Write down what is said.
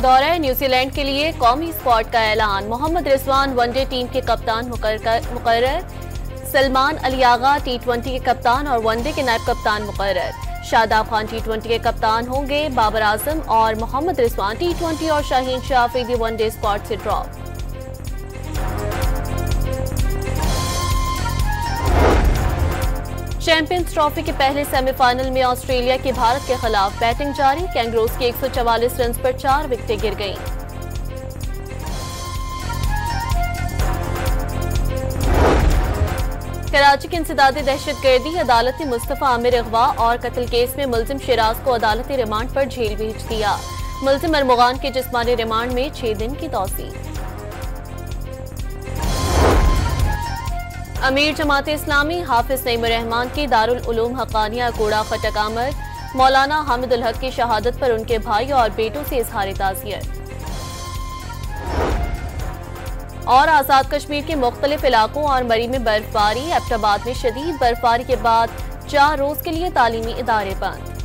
दौरे न्यूजीलैंड के लिए कौमी स्क्वाड का ऐलान। मोहम्मद रिजवान वनडे टीम के कप्तान मुकर्रर। सलमान अली आगा T20 के कप्तान और वनडे के नायब कप्तान मुकर्रर। शादाब खान T20 के कप्तान होंगे। बाबर आजम और मोहम्मद रिजवान T20 और शाहीन शाह अफरीदी वनडे स्क्वाड से ड्रॉप। चैंपियंस ट्रॉफी के पहले सेमीफाइनल में ऑस्ट्रेलिया की भारत के खिलाफ बैटिंग जारी। कैंगरूज की 144 रन पर 4 विकेटें गिर गईं। कराची की इंसदादी दहशतगर्दी अदालत ने मुस्तफा आमिर अगवा और कत्ल केस में मुलजिम शिराज को अदालती रिमांड पर जेल भेज दिया। मुलजिम अरमुगान के जिस्मानी रिमांड में 6 दिन की तौसीह। अमीर जमात इस्लामी हाफिज नईमुर रहमान की दारुल उलूम हक्कानिया कूड़ा खटक आमद। मौलाना हामिदुल हक की शहादत पर उनके भाई और बेटों से इजहार ताज़ियत। और आज़ाद कश्मीर के मुख्तलिफ इलाकों और मरी में बर्फबारी। एबटाबाद में शदीद बर्फबारी के बाद 4 रोज के लिए तालीमी इदारे बंद।